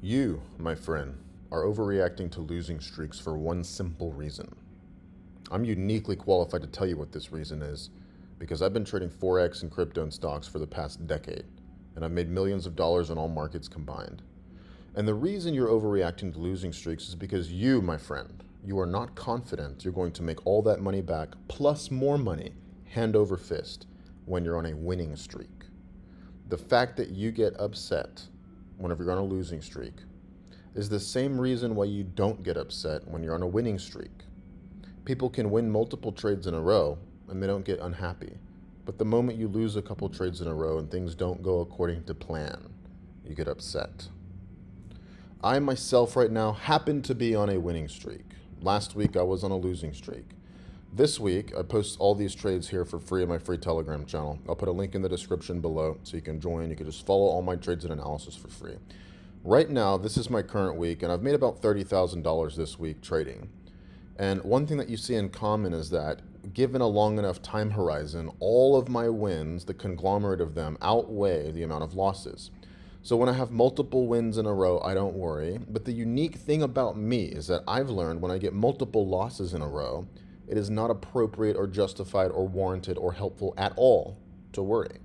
You, my friend, are overreacting to losing streaks for one simple reason. I'm uniquely qualified to tell you what this reason is because I've been trading forex and crypto and stocks for the past decade, and I've made millions of dollars in all markets combined. And the reason you're overreacting to losing streaks is because you, my friend, you are not confident you're going to make all that money back plus more money hand over fist when you're on a winning streak. The fact that you get upset whenever you're on a losing streak is the same reason why you don't get upset when you're on a winning streak. People can win multiple trades in a row and they don't get unhappy. But the moment you lose a couple trades in a row and things don't go according to plan, you get upset. I myself right now happen to be on a winning streak. Last week I was on a losing streak. This week I post all these trades here for free in my free Telegram channel. I'll put a link in the description below so you can join. You can just follow all my trades and analysis for free. Right now, this is my current week, and I've made about $30,000 this week trading. And one thing that you see in common is that given a long enough time horizon, all of my wins, the conglomerate of them, outweigh the amount of losses. So when I have multiple wins in a row, I don't worry. But the unique thing about me is that I've learned when I get multiple losses in a row, it is not appropriate or justified or warranted or helpful at all to worry.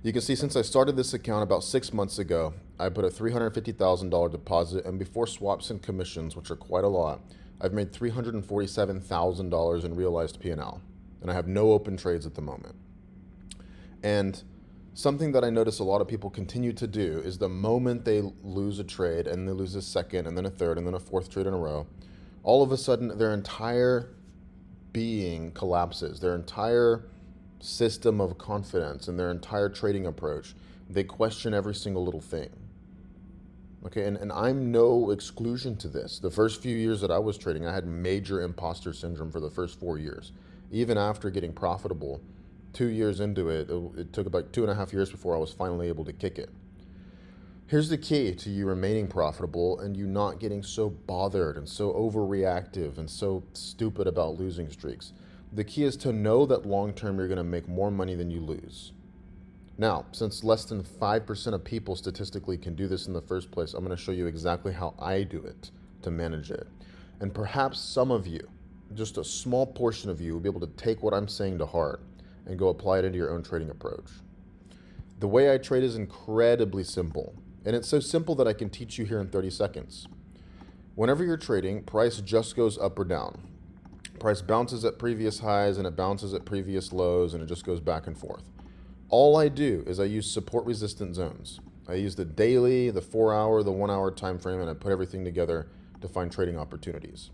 You can see since I started this account about 6 months ago, I put a $350,000 deposit, and before swaps and commissions, which are quite a lot, I've made $347,000 in realized P&L, and I have no open trades at the moment. And something that I notice a lot of people continue to do is the moment they lose a trade and they lose a second and then a third and then a fourth trade in a row, all of a sudden their entire being collapses, their entire system of confidence and their entire trading approach. They question every single little thing. Okay, and I'm no exclusion to this. The first few years that I was trading, I had major imposter syndrome for the first 4 years. Even after getting profitable, 2 years into it, it took about 2.5 years before I was finally able to kick it. Here's the key to you remaining profitable and you not getting so bothered and so overreactive and so stupid about losing streaks. The key is to know that long term you're going to make more money than you lose. Now, since less than 5% of people statistically can do this in the first place, I'm going to show you exactly how I do it to manage it. And perhaps some of you, just a small portion of you, will be able to take what I'm saying to heart and go apply it into your own trading approach. The way I trade is incredibly simple. And it's so simple that I can teach you here in 30 seconds. Whenever you're trading, price just goes up or down. Price bounces at previous highs and it bounces at previous lows and it just goes back and forth. All I do is I use support resistance zones. I use the daily, the 4-hour, the 1-hour time frame, and I put everything together to find trading opportunities.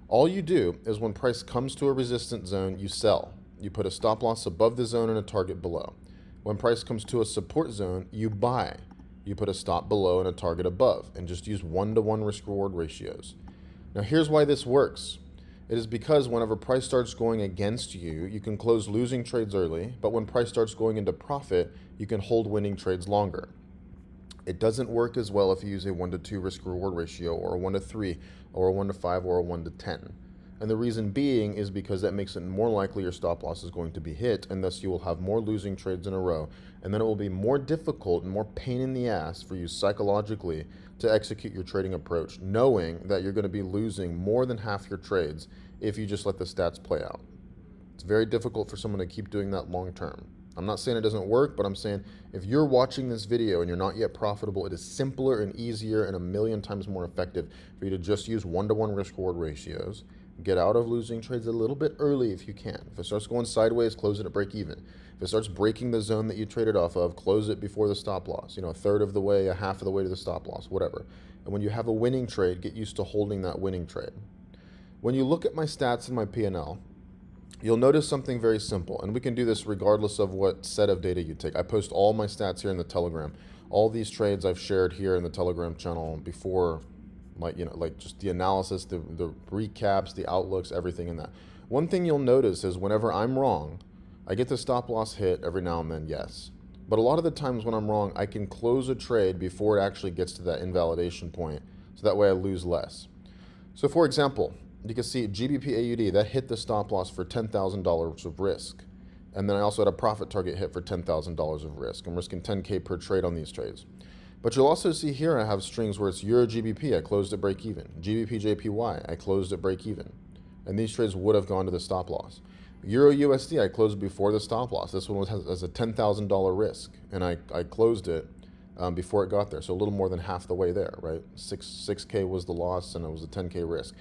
All you do is when price comes to a resistance zone, you sell. You put a stop loss above the zone and a target below. When price comes to a support zone, you buy. You put a stop below and a target above, and just use 1-to-1 risk-reward ratios. Now here's why this works. It is because whenever price starts going against you, you can close losing trades early, but when price starts going into profit, you can hold winning trades longer. It doesn't work as well if you use a 1-to-2 risk-reward ratio, or a 1-to-3, or a 1-to-5, or a 1-to-10. And the reason being is because that makes it more likely your stop loss is going to be hit, and thus you will have more losing trades in a row, and then it will be more difficult and more pain in the ass for you psychologically to execute your trading approach, knowing that you're going to be losing more than half your trades if you just let the stats play out. It's very difficult for someone to keep doing that long term. I'm not saying it doesn't work, but I'm saying if you're watching this video and you're not yet profitable, it is simpler and easier and a million times more effective for you to just use 1-to-1 risk-reward ratios. Get out of losing trades a little bit early if you can. If it starts going sideways, close it at break even. If it starts breaking the zone that you traded off of, close it before the stop loss. A third of the way, a half of the way to the stop loss, whatever. And when you have a winning trade, get used to holding that winning trade. When you look at my stats and my P&L, you'll notice something very simple. And we can do this regardless of what set of data you take. I post all my stats here in the Telegram. All these trades I've shared here in the Telegram channel before, like just the analysis, the recaps, the outlooks, everything in that. One thing you'll notice is whenever I'm wrong, I get the stop loss hit every now and then, yes. But a lot of the times when I'm wrong, I can close a trade before it actually gets to that invalidation point, so that way I lose less. So for example, you can see GBP AUD, that hit the stop loss for $10,000 of risk. And then I also had a profit target hit for $10,000 of risk. I'm risking 10K per trade on these trades. But you'll also see here I have strings where it's Euro GBP, I closed at break even. GBP JPY, I closed at break even. And these trades would have gone to the stop loss. Euro USD, I closed before the stop loss. This one has a $10,000 risk, and I closed it before it got there. So a little more than half the way there, right? 6K was the loss, and it was a 10K risk.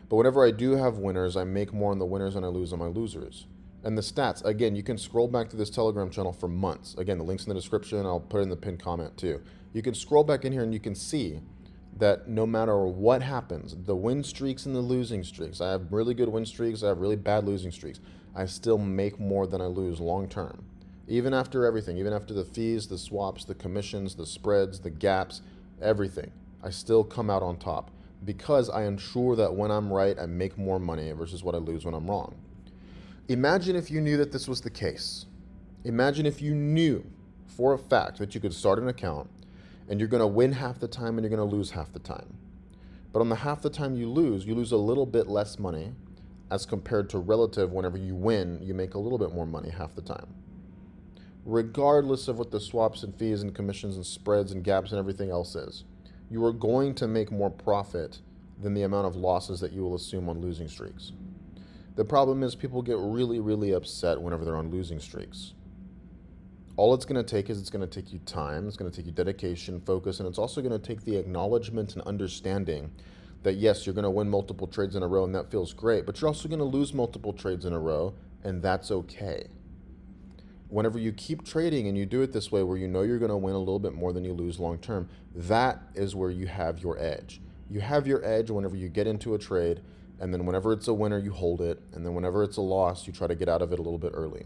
But whenever I do have winners, I make more on the winners and I lose on my losers. And the stats, again, you can scroll back to this Telegram channel for months. Again, the link's in the description. I'll put it in the pinned comment too. You can scroll back in here and you can see that no matter what happens, the win streaks and the losing streaks, I have really good win streaks, I have really bad losing streaks, I still make more than I lose long term. Even after everything, even after the fees, the swaps, the commissions, the spreads, the gaps, everything, I still come out on top because I ensure that when I'm right, I make more money versus what I lose when I'm wrong. Imagine if you knew that this was the case. Imagine if you knew for a fact that you could start an account and you're going to win half the time and you're going to lose half the time. But on the half the time you lose a little bit less money as compared to relative. Whenever you win, you make a little bit more money half the time. Regardless of what the swaps and fees and commissions and spreads and gaps and everything else is, you are going to make more profit than the amount of losses that you will assume on losing streaks. The problem is people get really, really upset whenever they're on losing streaks. All it's going to take is it's going to take you time, it's going to take you dedication, focus, and it's also going to take the acknowledgement and understanding that yes, you're going to win multiple trades in a row and that feels great, but you're also going to lose multiple trades in a row and that's okay. Whenever you keep trading and you do it this way where you know you're going to win a little bit more than you lose long term, that is where you have your edge. You have your edge whenever you get into a trade, and then whenever it's a winner, you hold it, and then whenever it's a loss, you try to get out of it a little bit early.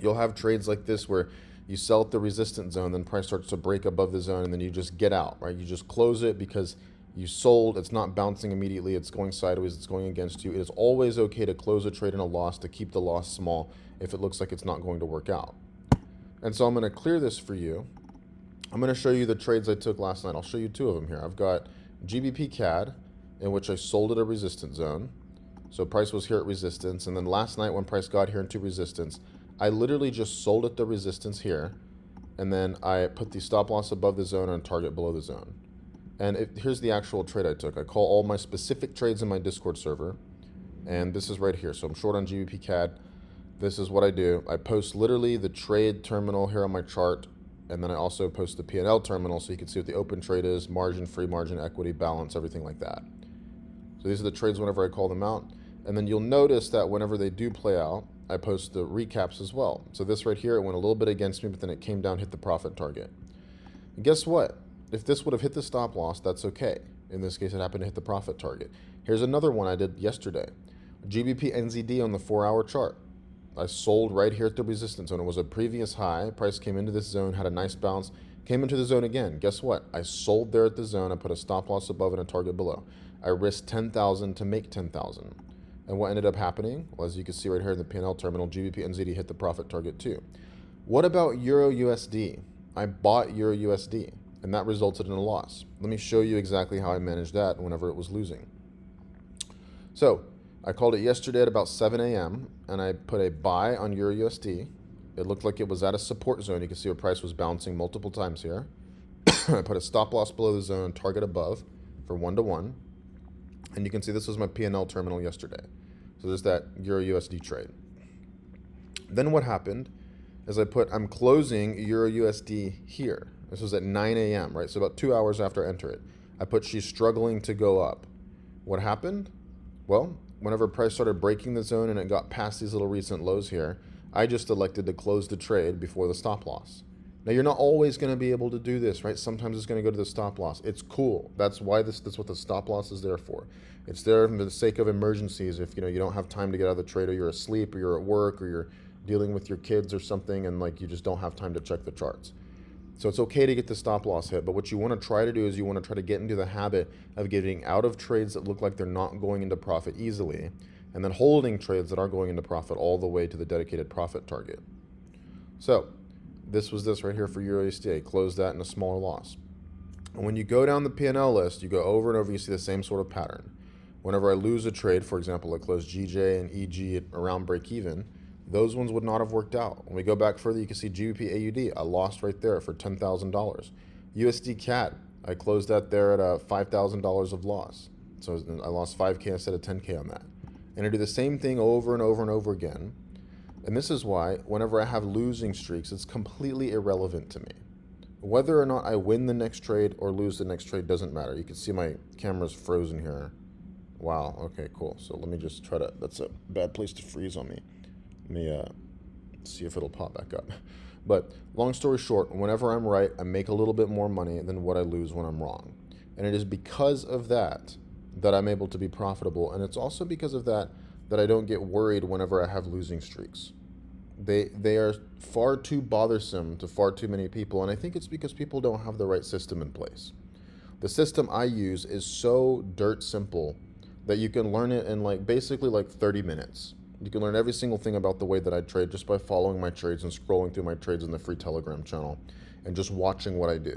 You'll have trades like this where you sell at the resistance zone, then price starts to break above the zone, and then you just get out, right? You just close it because you sold, it's not bouncing immediately, it's going sideways, it's going against you. It is always okay to close a trade in a loss, to keep the loss small if it looks like it's not going to work out. And so I'm going to clear this for you. I'm going to show you the trades I took last night. I'll show you two of them here. I've got GBP CAD, in which I sold at a resistance zone. So price was here at resistance, and then last night when price got here into resistance, I literally just sold at the resistance here, and then I put the stop loss above the zone and target below the zone. And here's the actual trade I took. I call all my specific trades in my Discord server, and this is right here. So I'm short on GBP CAD. This is what I do. I post literally the trade terminal here on my chart, and then I also post the P&L terminal so you can see what the open trade is, margin, free margin, equity, balance, everything like that. So these are the trades whenever I call them out. And then you'll notice that whenever they do play out, I post the recaps as well. So this right here, it went a little bit against me, but then it came down, hit the profit target. And guess what? If this would have hit the stop loss, that's okay. In this case, it happened to hit the profit target. Here's another one I did yesterday. GBP NZD on the 4-hour chart. I sold right here at the resistance zone. It was a previous high. Price came into this zone, had a nice bounce, came into the zone again. Guess what? I sold there at the zone. I put a stop loss above and a target below. I risked 10,000 to make 10,000. And what ended up happening? Well, as you can see right here in the P&L terminal, GBP NZD hit the profit target too. What about Euro USD? I bought Euro USD, and that resulted in a loss. Let me show you exactly how I managed that whenever it was losing. So I called it yesterday at about 7 a.m., and I put a buy on Euro USD. It looked like it was at a support zone. You can see where price was bouncing multiple times here. I put a stop loss below the zone, target above for 1-to-1. And you can see this was my P&L terminal yesterday. So there's that Euro USD trade. Then what happened is I'm closing Euro USD here. This was at 9 a.m., right? So about 2 hours after I enter it. I put she's struggling to go up. What happened? Well, whenever price started breaking the zone and it got past these little recent lows here, I just elected to close the trade before the stop loss. Now, you're not always going to be able to do this, right? Sometimes it's going to go to the stop loss. It's cool. That's what the stop loss is there for. It's there for the sake of emergencies. If you don't have time to get out of the trade, or you're asleep, or you're at work, or you're dealing with your kids or something, and you just don't have time to check the charts. So it's okay to get the stop loss hit, but what you want to try to do is you want to try to get into the habit of getting out of trades that look like they're not going into profit easily, and then holding trades that are going into profit all the way to the dedicated profit target. So this was this right here for Euro USD. Close that in a smaller loss. And when you go down the P&L list, you go over and over, you see the same sort of pattern. Whenever I lose a trade, for example, I close GJ and EG at around break even, those ones would not have worked out. When we go back further, you can see GBP AUD, I lost right there for $10,000. USD CAT, I closed that there at $5,000 of loss. So I lost 5K instead of 10K on that. And I do the same thing over and over and over again. And this is why whenever I have losing streaks, it's completely irrelevant to me. Whether or not I win the next trade or lose the next trade doesn't matter. You can see my camera's frozen here. Wow, okay, cool. So let me just try to, that's a bad place to freeze on me. Let me see if it'll pop back up. But long story short, whenever I'm right, I make a little bit more money than what I lose when I'm wrong. And it is because of that that I'm able to be profitable. And it's also because of that that I don't get worried whenever I have losing streaks. They are far too bothersome to far too many people. And I think it's because people don't have the right system in place. The system I use is so dirt simple that you can learn it in basically 30 minutes. You can learn every single thing about the way that I trade just by following my trades and scrolling through my trades in the free Telegram channel and just watching what I do.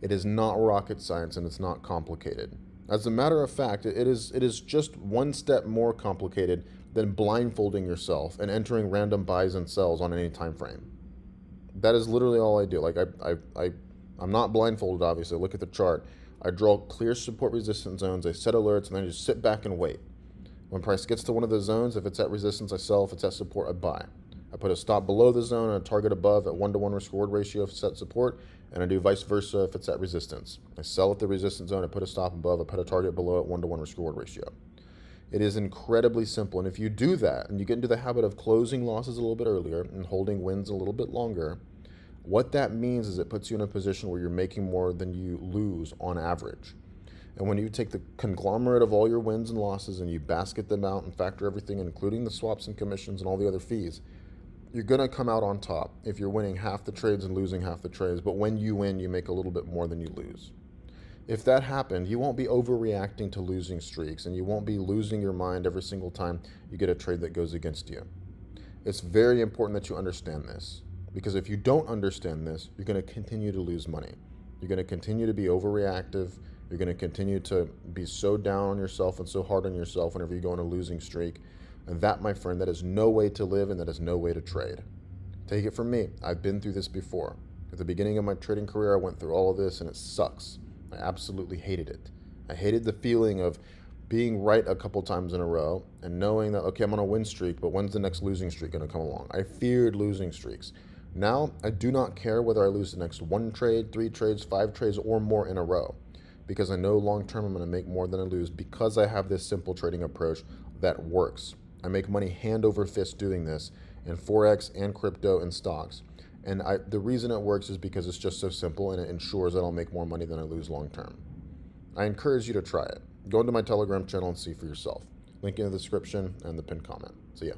It is not rocket science and it's not complicated. As a matter of fact, it is just one step more complicated than blindfolding yourself and entering random buys and sells on any time frame. That is literally all I do. I'm not blindfolded, obviously. Look at the chart. I draw clear support resistance zones, I set alerts, and then I just sit back and wait. When price gets to one of the zones, if it's at resistance, I sell. If it's at support, I buy. I put a stop below the zone and a target above at 1-to-1 risk-reward ratio if it's at support, and I do vice versa if it's at resistance. I sell at the resistance zone, I put a stop above, I put a target below at 1-to-1 risk-reward ratio. It is incredibly simple, and if you do that, and you get into the habit of closing losses a little bit earlier and holding wins a little bit longer, what that means is it puts you in a position where you're making more than you lose on average. And when you take the conglomerate of all your wins and losses and you basket them out and factor everything, including the swaps and commissions and all the other fees, you're going to come out on top if you're winning half the trades and losing half the trades. But when you win, you make a little bit more than you lose. If that happened, you won't be overreacting to losing streaks and you won't be losing your mind every single time you get a trade that goes against you. It's very important that you understand this, because if you don't understand this, you're going to continue to lose money. You're going to continue to be overreactive. You're going to continue to be so down on yourself and so hard on yourself whenever you go on a losing streak. And that, my friend, that is no way to live and that is no way to trade. Take it from me. I've been through this before. At the beginning of my trading career, I went through all of this and it sucks. I absolutely hated it. I hated the feeling of being right a couple times in a row and knowing that, okay, I'm on a win streak, but when's the next losing streak going to come along? I feared losing streaks. Now, I do not care whether I lose the next 1 trade, 3 trades, 5 trades, or more in a row, because I know long-term I'm going to make more than I lose because I have this simple trading approach that works. I make money hand over fist doing this in Forex and crypto and stocks. And the reason it works is because it's just so simple and it ensures that I'll make more money than I lose long-term. I encourage you to try it. Go into my Telegram channel and see for yourself. Link in the description and the pinned comment. See ya.